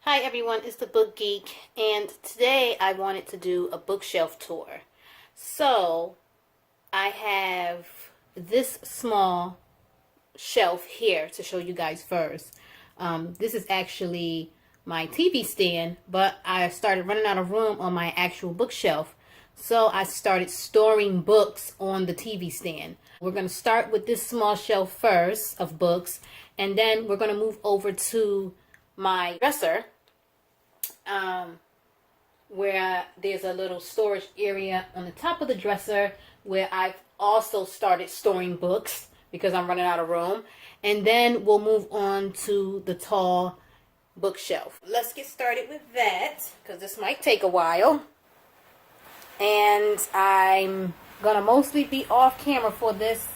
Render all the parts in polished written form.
Hi everyone, it's the Book Geek, and today I wanted to do a bookshelf tour. So, I have this small shelf here to show you guys first. This is actually my TV stand, but I started running out of room on my actual bookshelf. So I started storing books on the TV stand. We're going to start with this small shelf first of books, and then we're going to move over to my dresser, where there's a little storage area on the top of the dresser where I've also started storing books because I'm running out of room. And then we'll move on to the tall bookshelf. Let's get started with that because this might take a while. And I'm going to mostly be off camera for this,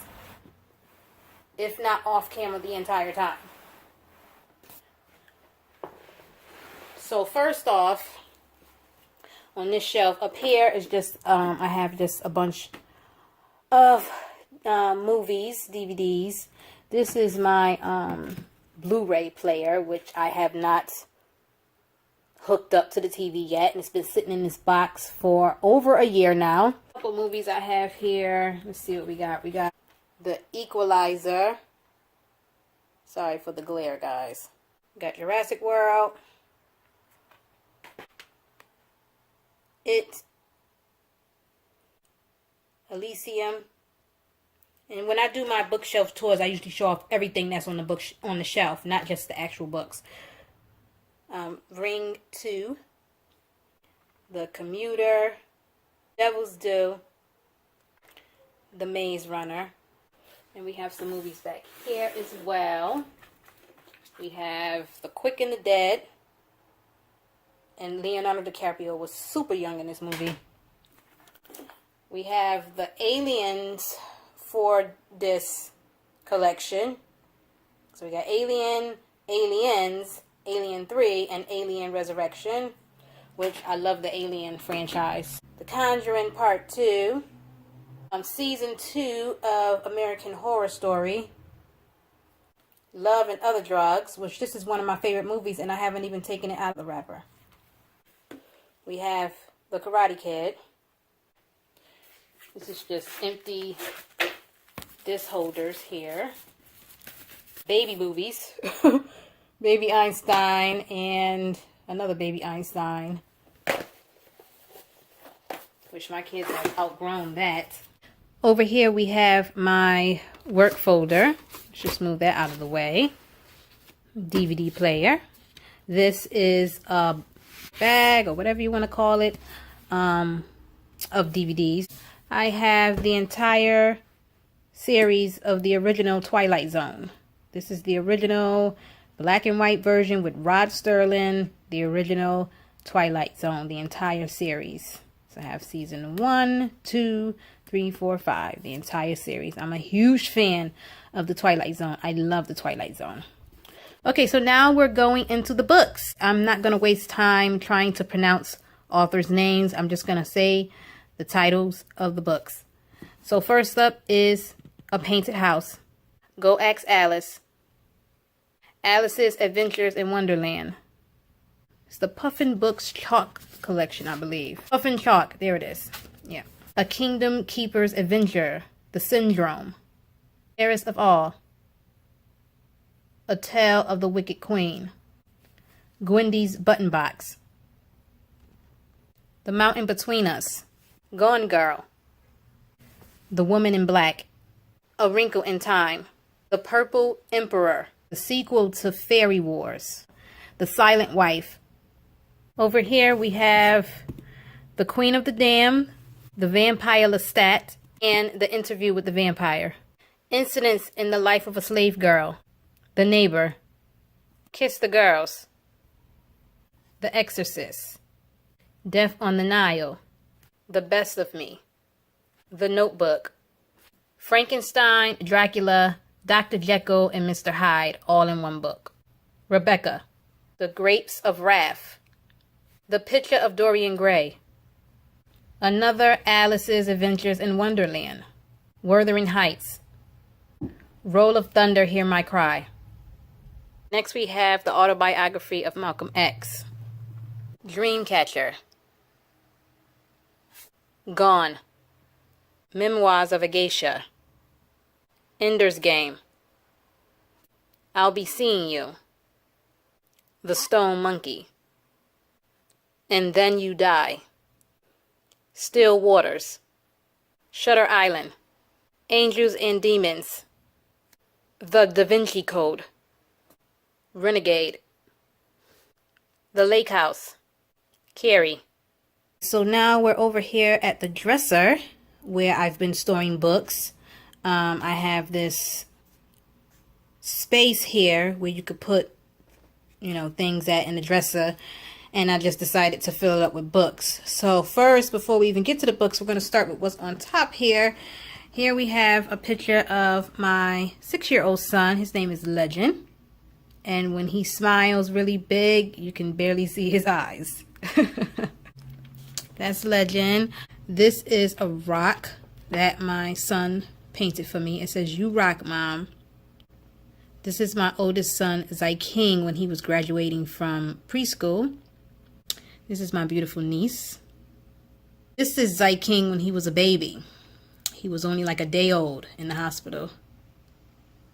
if not off camera the entire time. So first off, on this shelf up here is just, I have just a bunch of movies, DVDs. This is my Blu-ray player, which I have not hooked up to the TV yet. And it's been sitting in this box for over a year now. A couple movies I have here. Let's see what we got. We got The Equalizer. Sorry for the glare, guys. We got Jurassic World. It, Elysium, and when I do my bookshelf tours, I usually show off everything that's on the shelf, not just the actual books. Ring 2, The Commuter, Devil's Due, The Maze Runner, and we have some movies back here as well. We have The Quick and the Dead. And Leonardo DiCaprio was super young in this movie. We have the Aliens 4-disc collection. So we got Alien, Aliens, Alien 3, and Alien Resurrection, which I love the Alien franchise. The Conjuring Part 2. Season 2 of American Horror Story. Love and Other Drugs, which this is one of my favorite movies, and I haven't even taken it out of the wrapper. We have The Karate Kid. This is just empty disc holders here. Baby movies. Baby Einstein and another Baby Einstein. Wish my kids had outgrown that. Over here we have my work folder. Let's just move that out of the way. DVD player. This is a bag or whatever you want to call it of DVDs. I have the entire series of the original Twilight Zone. This is the original black and white version with Rod Serling, the original Twilight Zone, the entire series. So I have season 1, 2, 3, 4, 5, the entire series. I'm a huge fan of the Twilight Zone. I love the Twilight Zone. Okay, so now we're going into the books. I'm not going to waste time trying to pronounce authors' names. I'm just going to say the titles of the books. So first up is A Painted House. Go Ask Alice. Alice's Adventures in Wonderland. It's the Puffin Books Chalk collection, I believe. Puffin Chalk, there it is. Yeah. A Kingdom Keeper's Adventure. The Syndrome. Fairest of All. A Tale of the Wicked Queen. Gwendy's Button Box. The Mountain Between Us. Gone Girl. The Woman in Black. A Wrinkle in Time. The Purple Emperor. The sequel to Fairy Wars. The Silent Wife. Over here we have The Queen of the Damned. The Vampire Lestat. And The Interview with the Vampire. Incidents in the Life of a Slave Girl. The Neighbor. Kiss the Girls. The Exorcist. Death on the Nile. The Best of Me. The Notebook. Frankenstein, Dracula, Dr. Jekyll, and Mr. Hyde, all in one book. Rebecca. The Grapes of Wrath. The Picture of Dorian Gray. Another Alice's Adventures in Wonderland. Wuthering Heights. Roll of Thunder, Hear My Cry. Next we have the autobiography of Malcolm X. Dreamcatcher. Gone. Memoirs of a Geisha. Ender's Game. I'll Be Seeing You. The Stone Monkey. And Then You Die. Still Waters. Shutter Island. Angels and Demons. The Da Vinci Code. Renegade. The Lake House. Carrie. So now we're over here at the dresser where I've been storing books. I have this space here where you could put, things at in the dresser. And I just decided to fill it up with books. So first, before we even get to the books, we're going to start with what's on top here. Here we have a picture of my 6-year-old son. His name is Legend. And when he smiles really big, you can barely see his eyes. That's Legend. This is a rock that my son painted for me. It says, "You rock, Mom." This is my oldest son, Zyking, when he was graduating from preschool. This is my beautiful niece. This is Zyking when he was a baby. He was only like a day old in the hospital.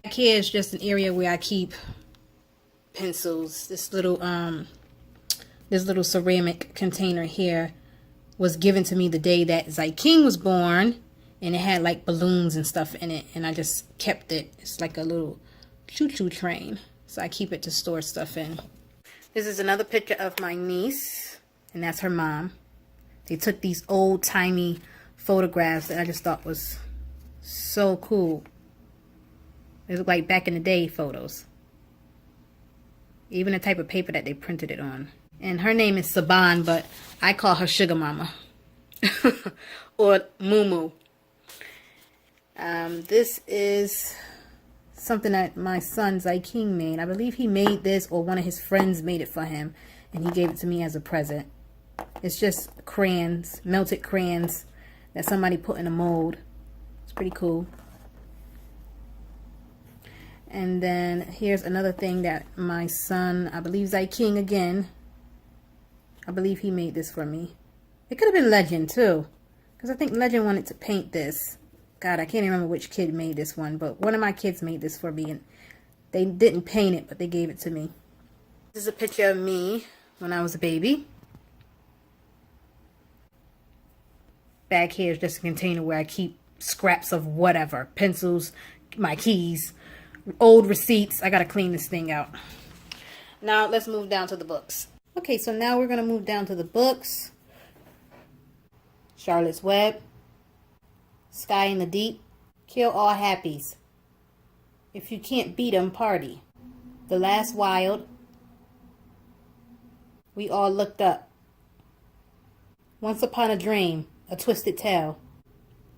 Back here is just an area where I keep pencils. This little ceramic container here was given to me the day that Zyking was born, and it had like balloons and stuff in it, and I just kept it. It's like a little choo-choo train, so I keep it to store stuff in. This is another picture of my niece, and that's her mom. They took these old-timey photographs that I just thought was so cool. They look like back in the day photos. Even the type of paper that they printed it on. And her name is Saban, but I call her Sugar Mama. Or Moo. This is something that my son Zyking made. I believe he made this, or one of his friends made it for him, and he gave it to me as a present. It's just crayons, melted crayons that somebody put in a mold. It's pretty cool. And then here's another thing that my son, I believe Zyking again, I believe he made this for me. It could have been Legend too, because I think Legend wanted to paint this. God, I can't remember which kid made this one, but one of my kids made this for me, and they didn't paint it, but they gave it to me. This is a picture of me when I was a baby. Back here is just a container where I keep scraps of whatever, pencils, my keys, old receipts. I gotta clean this thing out. Now let's move down to the books. Okay, so now we're gonna move down to the books. Charlotte's Web, Sky in the Deep, Kill All Happies, If You Can't Beat 'Em, Party, The Last Wild, We All Looked Up, Once Upon a Dream, A Twisted Tale,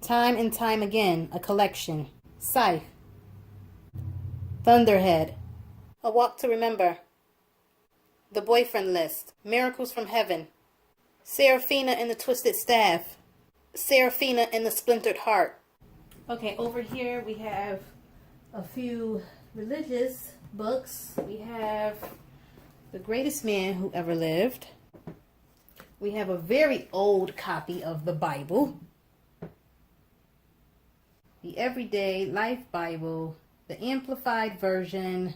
Time and Time Again, a collection, Scythe, Thunderhead, A Walk to Remember, The Boyfriend List, Miracles from Heaven, Seraphina and the Twisted Staff, Seraphina and the Splintered Heart. Okay, over here we have a few religious books. We have The Greatest Man Who Ever Lived. We have a very old copy of the Bible, the Everyday Life Bible, the Amplified Version,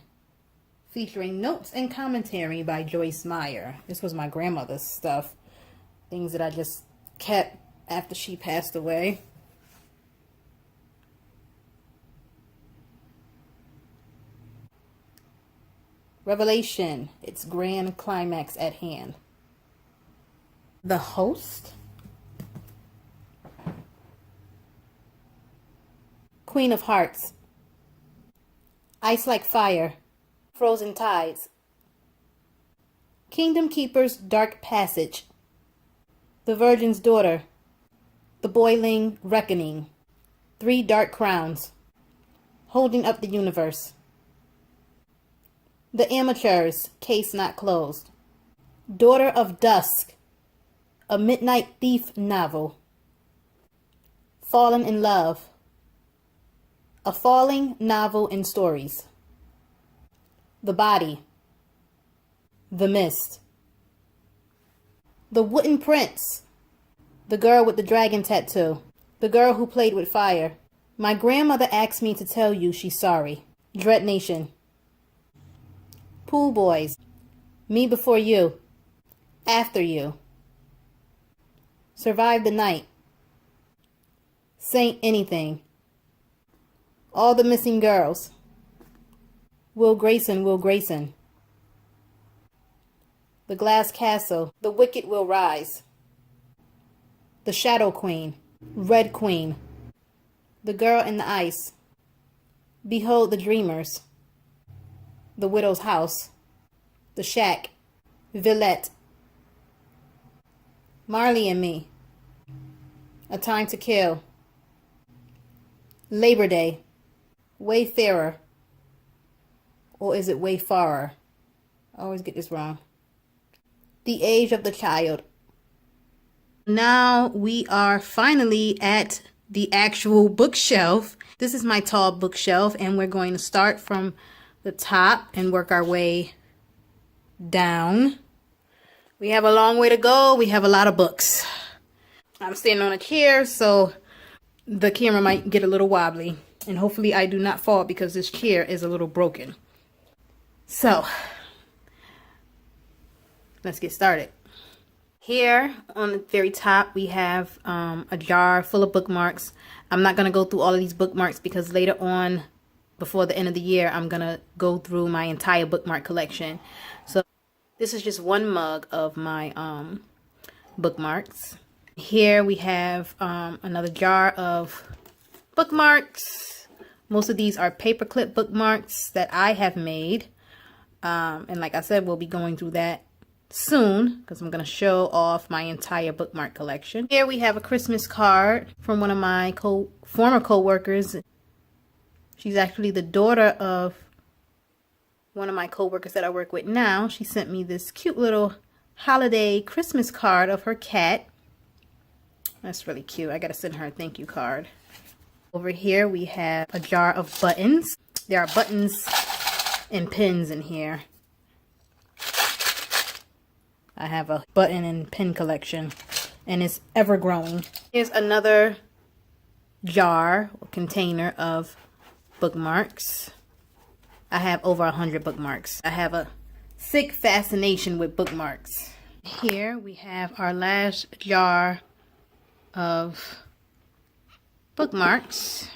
featuring notes and commentary by Joyce Meyer. This was my grandmother's stuff, things that I just kept after she passed away. Revelation, its grand climax at hand. The Host, Queen of Hearts, Ice Like Fire, Frozen Tides, Kingdom Keeper's Dark Passage, The Virgin's Daughter, The Boiling Reckoning, Three Dark Crowns, Holding Up the Universe, The Amateurs, Case Not Closed, Daughter of Dusk, a Midnight Thief novel, Fallen in Love, a Falling Novel and Stories, The Body, The Mist, The Wooden Prince, The Girl with the Dragon Tattoo, The Girl Who Played with Fire, My Grandmother Asked Me to Tell You She's Sorry, Dread Nation, Pool Boys, Me Before You, After You, Survive the Night, Saint Anything, All the Missing Girls, Will Grayson, Will Grayson, The Glass Castle, The Wicked Will Rise, The Shadow Queen, Red Queen, The Girl in the Ice, Behold the Dreamers, The Widow's House, The Shack, Villette, Marley and Me, A Time to Kill, Labor Day, Wayfarer, or is it Wayfarer? I always get this wrong. The Age of the Child. Now we are finally at the actual bookshelf. This is my tall bookshelf, and we're going to start from the top and work our way down. We have a long way to go. We have a lot of books. I'm standing on a chair, so the camera might get a little wobbly, and hopefully I do not fall because this chair is a little broken. So let's get started. Here on the very top we have a jar full of bookmarks. I'm not going to go through all of these bookmarks because later on, before the end of the year, I'm going to go through my entire bookmark collection. So this is just one mug of my bookmarks. Here we have another jar of bookmarks. Most of these are paperclip bookmarks that I have made. And like I said, we'll be going through that soon because I'm going to show off my entire bookmark collection. Here we have a Christmas card from one of my former co-workers. She's actually the daughter of one of my co-workers that I work with now. She sent me this cute little holiday Christmas card of her cat. That's really cute. I gotta send her a thank you card. Over here we have a jar of buttons. There are buttons and pins in here. I have a button and pin collection, and it's ever growing. Here's another jar or container of bookmarks. I have over 100 bookmarks. I have a sick fascination with bookmarks. Here we have our last jar of bookmarks.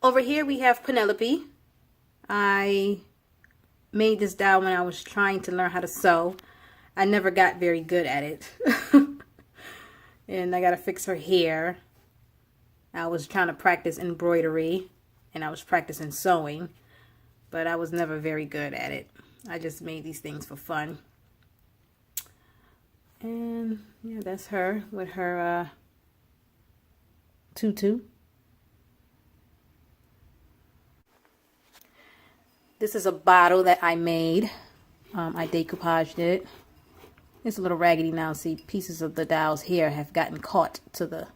Over here we have Penelope. I made this doll when I was trying to learn how to sew. I never got very good at it. And I gotta fix her hair. I was trying to practice embroidery and I was practicing sewing, but I was never very good at it. I just made these things for fun. And yeah, that's her with her tutu. This is a bottle that I made. I decoupaged it. It's a little raggedy now. See, pieces of the doll's hair have gotten caught to the...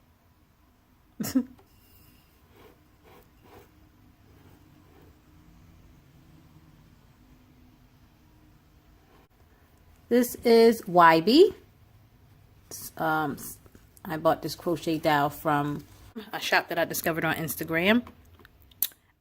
This is YB. I bought this crochet doll from a shop that I discovered on Instagram.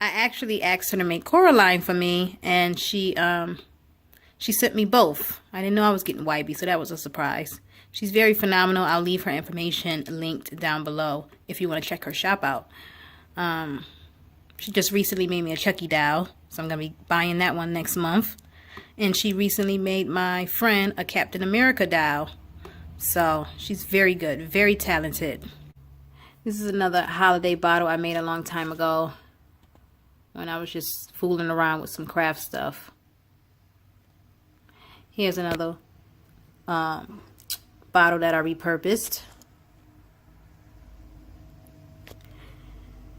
I actually asked her to make Coraline for me, and she sent me both. I didn't know I was getting YB, so that was a surprise. She's very phenomenal. I'll leave her information linked down below if you want to check her shop out. She just recently made me a Chucky doll, so I'm going to be buying that one next month. And she recently made my friend a Captain America doll. So she's very good, very talented. This is another holiday bottle I made a long time ago when I was just fooling around with some craft stuff. Here's another bottle that I repurposed.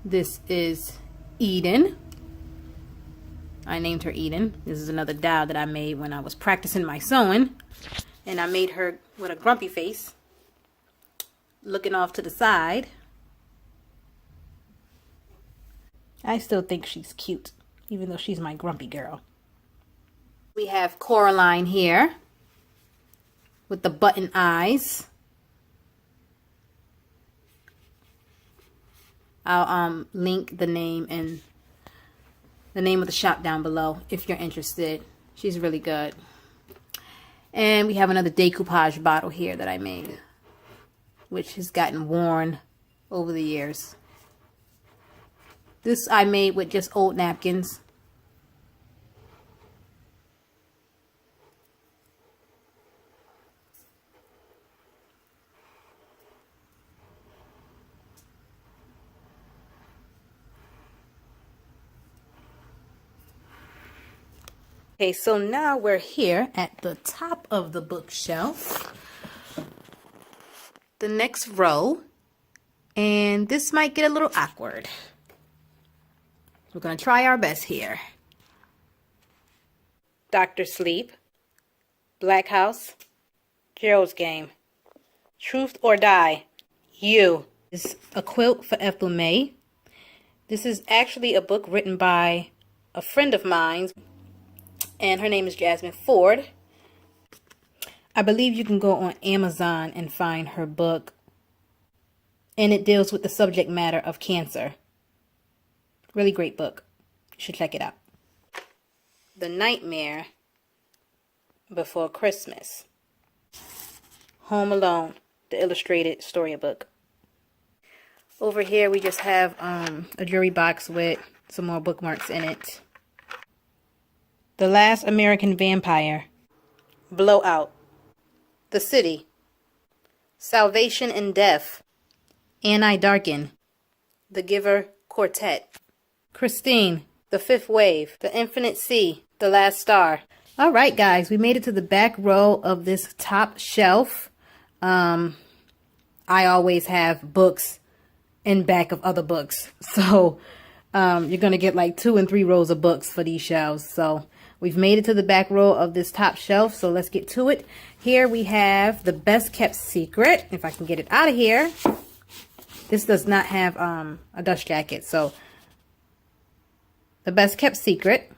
This is Eden. I named her Eden. This is another doll that I made when I was practicing my sewing. And I made her with a grumpy face, looking off to the side. I still think she's cute, even though she's my grumpy girl. We have Coraline here with the button eyes. I'll link the name and the name of the shop down below if you're interested. She's really good. And we have another decoupage bottle here that I made, which has gotten worn over the years. This I made with just old napkins. Okay, so now we're here at the top of the bookshelf, the next row, and this might get a little awkward. We're going to try our best here. Dr. Sleep, Black House, Gerald's Game, Truth or Die, You. This is A Quilt for Ethel May. This is actually a book written by a friend of mine, and her name is Jasmine Ford. I believe you can go on Amazon and find her book, and it deals with the subject matter of cancer. Really great book. You should check it out. The Nightmare Before Christmas. Home Alone, the illustrated storybook. Over here we just have a jewelry box with some more bookmarks in it. The Last American Vampire. Blowout. The City. Salvation in Death. Annie Darkin. The Giver Quartet. Christine. The Fifth Wave. The Infinite Sea. The Last Star. Alright guys, we made it to the back row of this top shelf. I always have books in back of other books. So you're going to get like 2 and 3 rows of books for these shelves. So we've made it to the back row of this top shelf. So let's get to it. Here we have The Best Kept Secret. If I can get it out of here. This does not have a dust jacket. So The Best Kept Secret.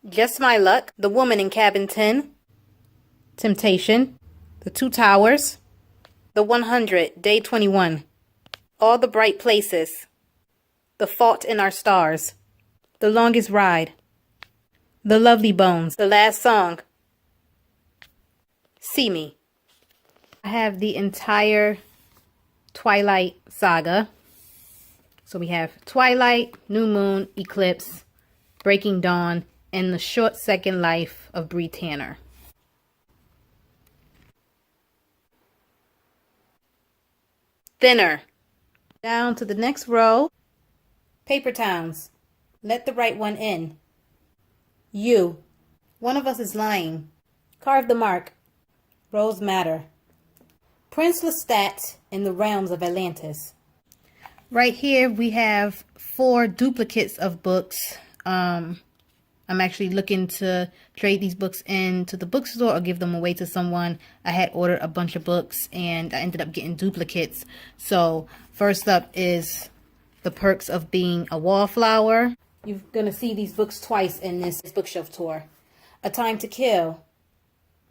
Just My Luck. The Woman in Cabin 10. Temptation. The Two Towers. The 100, Day 21. All the Bright Places. The Fault in Our Stars. The Longest Ride. The Lovely Bones. The Last Song. See Me. I have the entire Twilight saga. So we have Twilight, New Moon, Eclipse, Breaking Dawn, and The Short Second Life of Bree Tanner. Thinner. Down to the next row. Paper Towns. Let the Right One In. You. One of Us is Lying. Carve the Mark. Rose Matter. Prince Lestat in the Realms of Atlantis. Right here we have 4 duplicates of books. I'm actually looking to trade these books into the bookstore or give them away to someone. I had ordered a bunch of books and I ended up getting duplicates. So first up is The Perks of Being a Wallflower. You're going to see these books twice in this bookshelf tour. A Time to Kill.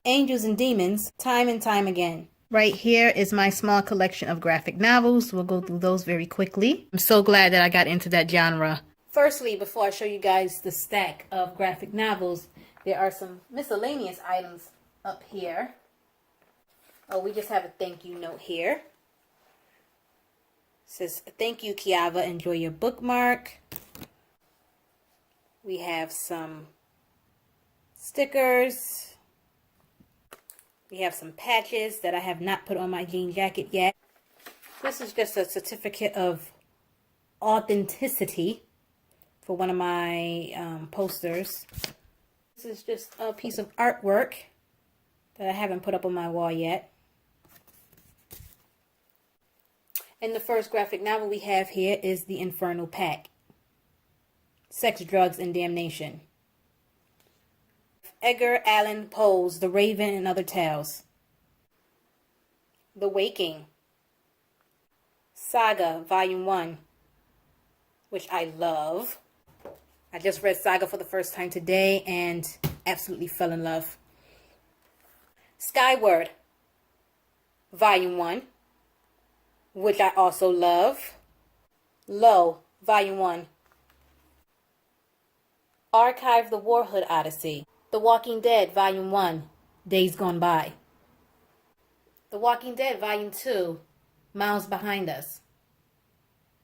Angels and Demons, Time and Time Again. Right here is my small collection of graphic novels. We'll go through those very quickly. I'm so glad that I got into that genre. Firstly, before I show you guys the stack of graphic novels, there are some miscellaneous items up here. Oh, we just have a thank you note here. It says, thank you, Kiava. Enjoy your bookmark. We have some stickers. We have some patches that I have not put on my jean jacket yet. This is just a certificate of authenticity for one of my posters. This is just a piece of artwork that I haven't put up on my wall yet. And the first graphic novel we have here is The Infernal Pack. Sex, Drugs, and Damnation. Edgar Allan Poe's The Raven and Other Tales. The Waking. Saga, Volume 1, which I love. I just read Saga for the first time today and absolutely fell in love. Skyward, Volume 1, which I also love. Low, Volume 1. Archive the Warhood Odyssey. The Walking Dead, Volume 1, Days Gone By. The Walking Dead, Volume 2, Miles Behind Us.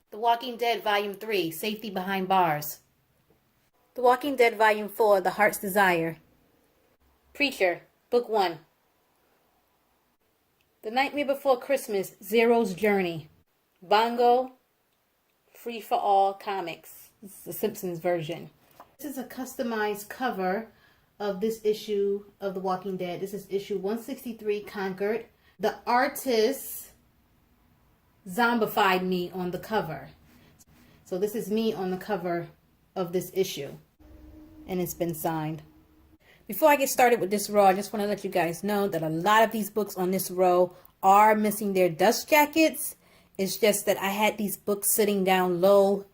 The Walking Dead, Volume 3, Safety Behind Bars. The Walking Dead, Volume 4, The Heart's Desire. Preacher, Book 1. The Nightmare Before Christmas, Zero's Journey. Bongo, Free for All Comics. This is the Simpsons version. This is a customized cover of this issue of The Walking Dead. This is issue 163, Conquered. The artist zombified me on the cover. So this is me on the cover of this issue. And it's been signed. Before I get started with this row, I just want to let you guys know that a lot of these books on this row are missing their dust jackets. It's just that I had these books sitting down low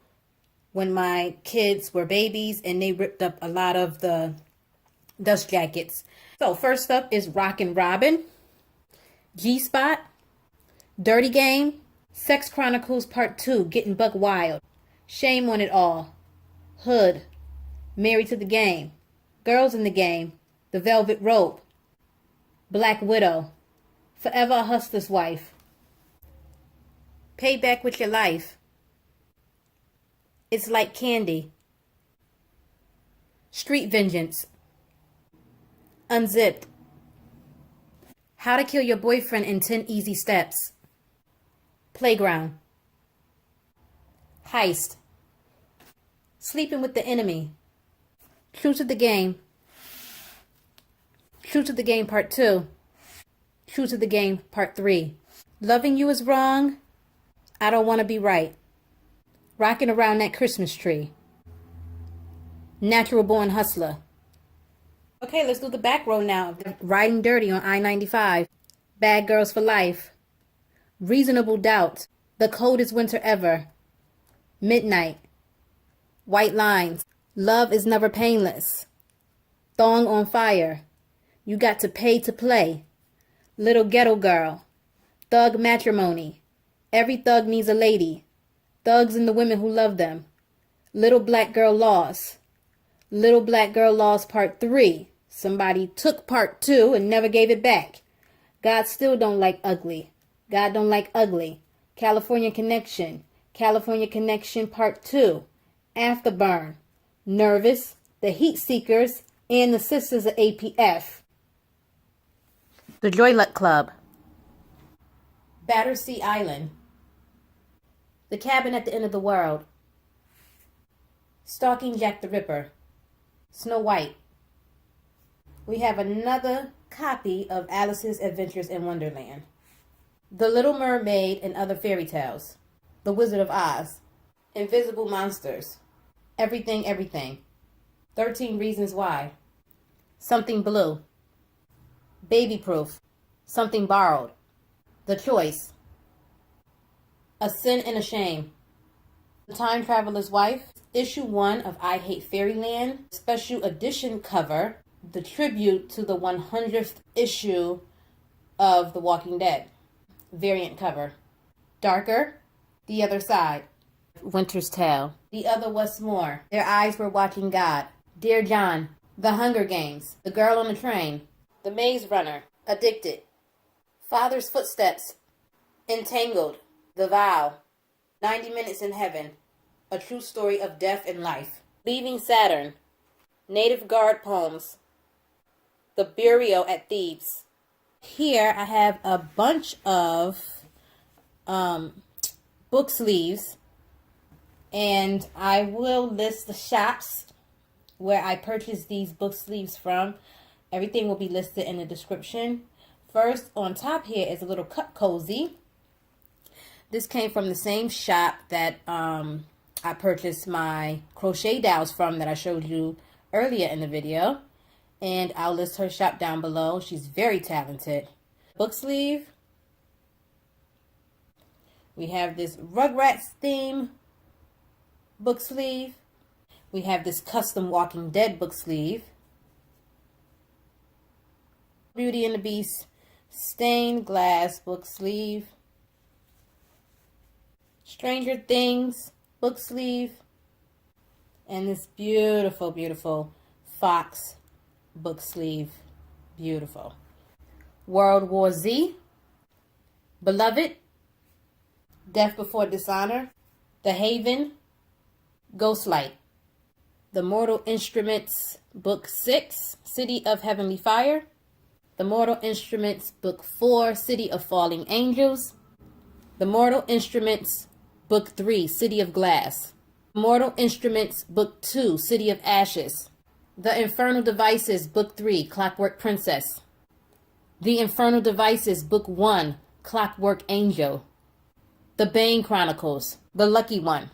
when my kids were babies and they ripped up a lot of the dust jackets. So first up is Rockin' Robin, G-Spot, Dirty Game, Sex Chronicles Part 2, Getting Buck Wild, Shame on It All, Hood, Married to the Game, Girls in the Game, The Velvet Rope, Black Widow, Forever a Hustler's Wife, Pay Back With Your Life, It's Like Candy, Street Vengeance, Unzipped, How to Kill Your Boyfriend in 10 Easy Steps, Playground, Heist, Sleeping with the Enemy, True to the Game, True to the Game Part 2, True to the Game Part 3, Loving You Is Wrong, I Don't Want to Be Right, Rocking Around That Christmas Tree, Natural Born Hustler. Okay, let's do the back row now. Riding Dirty on I-95, Bad Girls for Life, Reasonable Doubt, The Coldest Winter Ever, Midnight, White Lines, Love Is Never Painless, Thong on Fire, You Got to Pay to Play, Little Ghetto Girl, Thug Matrimony, Every Thug Needs a Lady, Thugs and the Women Who Love Them, Little Black Girl Lost, Little Black Girl Lost Part 3. Somebody took Part 2 and never gave it back. God Still Don't Like Ugly. God Don't Like Ugly. California Connection. California Connection Part 2. Afterburn. Nervous. The Heat Seekers. And the Sisters of APF. The Joy Luck Club. Battersea Island. The Cabin at the End of the World. Stalking Jack the Ripper. Snow White. We have another copy of Alice's Adventures in Wonderland. The Little Mermaid and Other Fairy Tales. The Wizard of Oz. Invisible Monsters. Everything, Everything. 13 Reasons Why. Something Blue. Baby Proof. Something Borrowed. The Choice. A Sin and a Shame. The Time Traveler's Wife. Issue 1 of I Hate Fairyland. Special edition cover. The tribute to the 100th issue of The Walking Dead. Variant cover. Darker. The Other Side. Winter's Tale. The Other Westmore. Their Eyes Were Watching God. Dear John. The Hunger Games. The Girl on the Train. The Maze Runner. Addicted. Father's Footsteps. Entangled. The Vow. 90 Minutes in Heaven. A True Story of Death and Life. Leaving Saturn. Native Guard Poems. The Burial at Thebes. Here I have a bunch of book sleeves, and I will list the shops where I purchased these book sleeves from. Everything will be listed in the description. First, on top here is a little cup cozy. This came from the same shop that I purchased my crochet dowels from that I showed you earlier in the video. and I'll list her shop down below. She's very talented. Book sleeve. We have this Rugrats theme book sleeve. We have this custom Walking Dead book sleeve. Beauty and the Beast stained glass book sleeve. Stranger Things book sleeve. And this beautiful, beautiful Fox book sleeve. Beautiful. World War Z. Beloved. Death Before Dishonor. The Haven. Ghostlight. The Mortal Instruments Book 6, City of Heavenly Fire. The Mortal Instruments Book 4, City of Falling Angels. The Mortal Instruments Book 3, City of Glass. Mortal Instruments Book 2, City of Ashes. The Infernal Devices Book 3, Clockwork Princess. The Infernal Devices Book 1, Clockwork Angel. The Bane Chronicles, The Lucky One.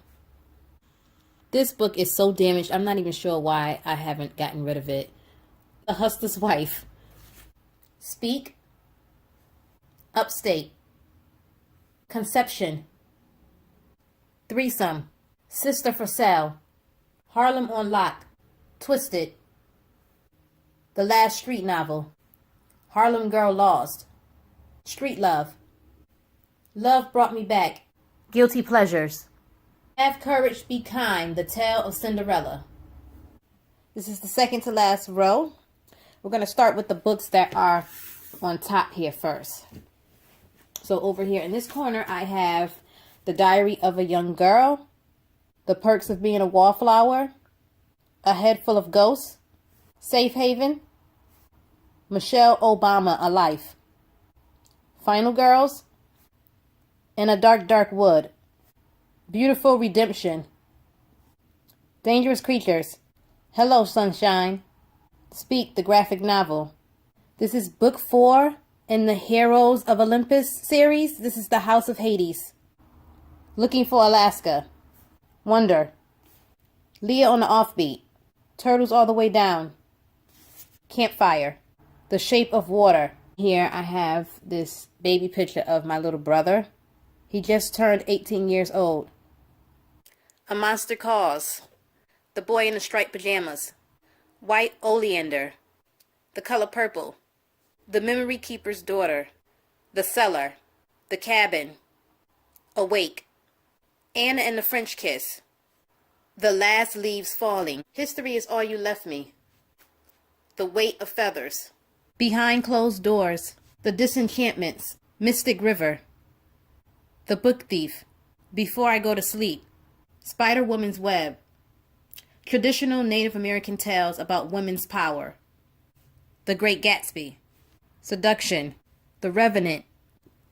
This book is so damaged, I'm not even sure why I haven't gotten rid of it. The Hustler's Wife. Speak. Upstate. Conception. Threesome. Sister for Sale. Harlem on Lock. Twisted. The Last Street Novel. Harlem Girl Lost. Street Love. Love Brought Me Back. Guilty Pleasures. Have Courage, Be Kind, The Tale of Cinderella. This is the second to last row. We're going to start with the books that are on top here first. So over here in this corner, I have The Diary of a Young Girl, The Perks of Being a Wallflower, A Head Full of Ghosts, Safe Haven, Michelle Obama, A Life, Final Girls, In a Dark, Dark Wood, Beautiful Redemption, Dangerous Creatures, Hello Sunshine, Speak, the graphic novel. This is book 4 in the Heroes of Olympus series. This is the House of Hades. Looking for Alaska, Wonder, Leah on the Offbeat, Turtles All the Way Down, Campfire, The Shape of Water. Here I have this baby picture of my little brother. He just turned 18 years old. A Monster Calls, The Boy in the Striped Pajamas, White Oleander, The Color Purple, The Memory Keeper's Daughter, The Cellar, The Cabin, Awake, Anna and the French Kiss, The Last Leaves Falling, History is All You Left Me, The Weight of Feathers, Behind Closed Doors, The Disenchantments, Mystic River, The Book Thief, Before I Go to Sleep, Spider-Woman's Web, Traditional Native American Tales About Women's Power, The Great Gatsby, Seduction, The Revenant,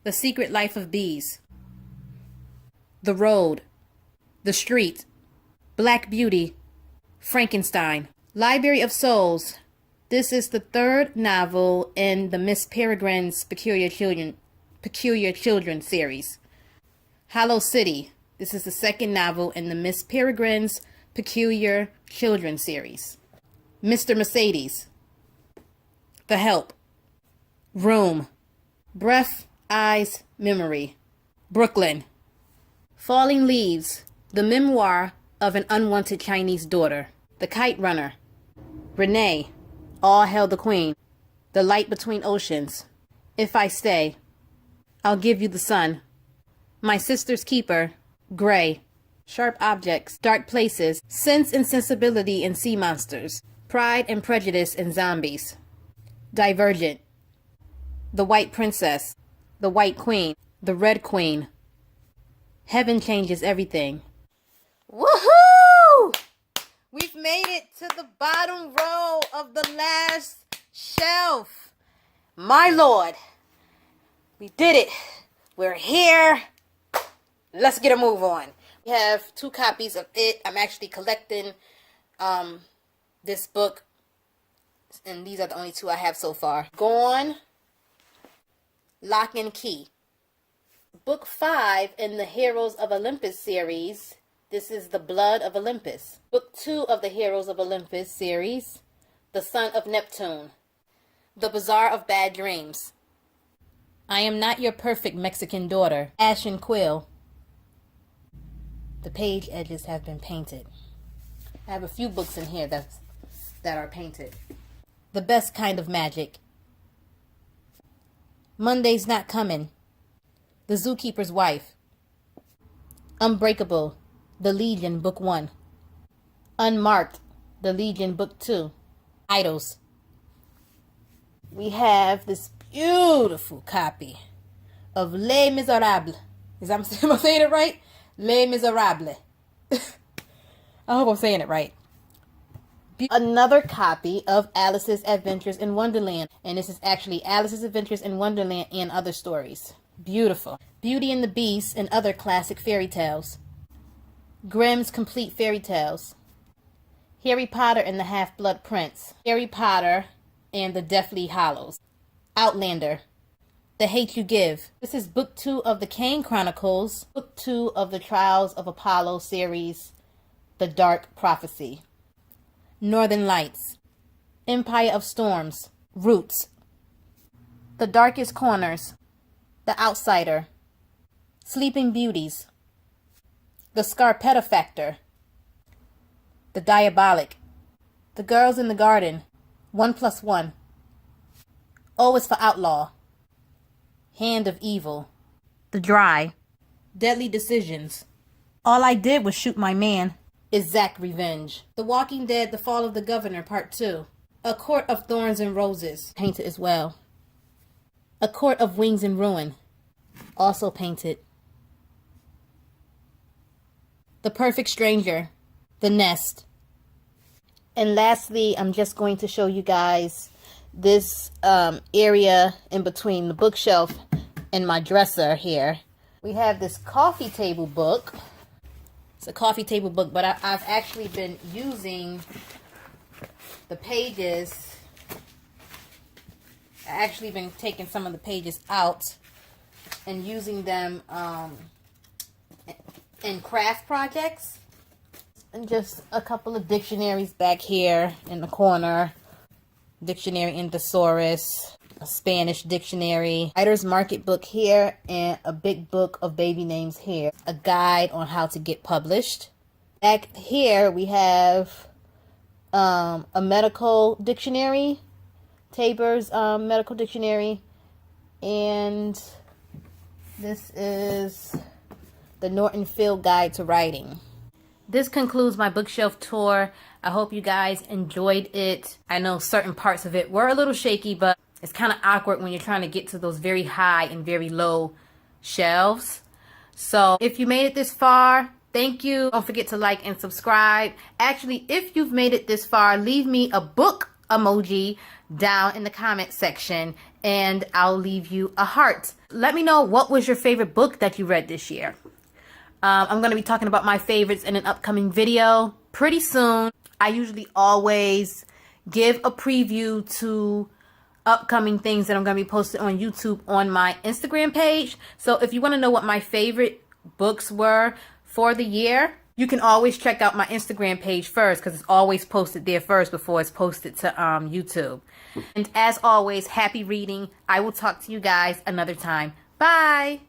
The Secret Life of Bees, The Road, The Street, Black Beauty, Frankenstein, Library of Souls. This is the third novel in the Miss Peregrine's Peculiar Children series. Hollow City. This is the second novel in the Miss Peregrine's Peculiar Children series. Mr. Mercedes. The Help. Room. Breath, Eyes, Memory. Brooklyn. Falling Leaves. The Memoir of an Unwanted Chinese Daughter. The Kite Runner. Renee. All Hail the Queen. The Light Between Oceans. If I Stay. I'll Give You the Sun. My Sister's Keeper. Gray. Sharp Objects. Dark Places. Sense and Sensibility in Sea Monsters. Pride and Prejudice in Zombies. Divergent. The White Princess. The White Queen. The Red Queen. Heaven Changes Everything. Woohoo! We've made it to the bottom row of the last shelf. My Lord. We did it. We're here. Let's get a move on. We have 2 copies of it. I'm actually collecting this book. And these are the only 2 I have so far. Gone. Lock and Key. Book 5 in the Heroes of Olympus series. This is The Blood of Olympus. Book 2 of the Heroes of Olympus series. The Son of Neptune. The Bazaar of Bad Dreams. I Am Not Your Perfect Mexican Daughter. Ashen Quill. The page edges have been painted. I have a few books in here that are painted. The Best Kind of Magic. Monday's Not Coming. The Zookeeper's Wife. Unbreakable. The Legion, Book 1. Unmarked. The Legion, Book 2. Idols. We have this beautiful copy of Les Miserables. Am I saying it right? Les Miserables. I hope I'm saying it right. Another copy of Alice's Adventures in Wonderland. And this is actually Alice's Adventures in Wonderland and Other Stories. Beautiful. Beauty and the Beast and Other Classic Fairy Tales. Grimm's Complete Fairy Tales. Harry Potter and the Half-Blood Prince. Harry Potter and the Deathly Hallows. Outlander. The Hate You Give. This is Book 2 of the Kane Chronicles. Book 2 of the Trials of Apollo series. The Dark Prophecy. Northern Lights. Empire of Storms. Roots. The Darkest Corners. The Outsider. Sleeping Beauties. The Scarpetta Factor. The Diabolic. The Girls in the Garden. 1+1. O is for Outlaw. Hand of Evil. The Dry. Deadly Decisions. All I Did Was Shoot My Man. Is Zack Revenge. The Walking Dead, The Fall of the Governor, Part 2. A Court of Thorns and Roses. Painted as well. A Court of Wings and Ruin. Also painted. The Perfect Stranger. The Nest. And lastly, I'm just going to show you guys this area in between the bookshelf and my dresser here. We have this coffee table book. It's a coffee table book, but I've actually been using the pages. I've actually been taking some of the pages out and using them in craft projects. And just a couple of dictionaries back here in the corner. Dictionary in Thesaurus, a Spanish dictionary, Writer's Market book here, and a big book of baby names here. A guide on how to get published. Back here we have a medical dictionary, Tabor's medical dictionary, and this is the Norton Field Guide to Writing. This concludes my bookshelf tour. I hope you guys enjoyed it. I know certain parts of it were a little shaky, but it's kind of awkward when you're trying to get to those very high and very low shelves. So if you made it this far, thank you. Don't forget to like and subscribe. Actually, if you've made it this far, leave me a book emoji down in the comment section and I'll leave you a heart. Let me know what was your favorite book that you read this year. I'm going to be talking about my favorites in an upcoming video pretty soon. I usually always give a preview to upcoming things that I'm going to be posting on YouTube on my Instagram page. So if you want to know what my favorite books were for the year, you can always check out my Instagram page first because it's always posted there first before it's posted to YouTube. And as always, happy reading. I will talk to you guys another time. Bye!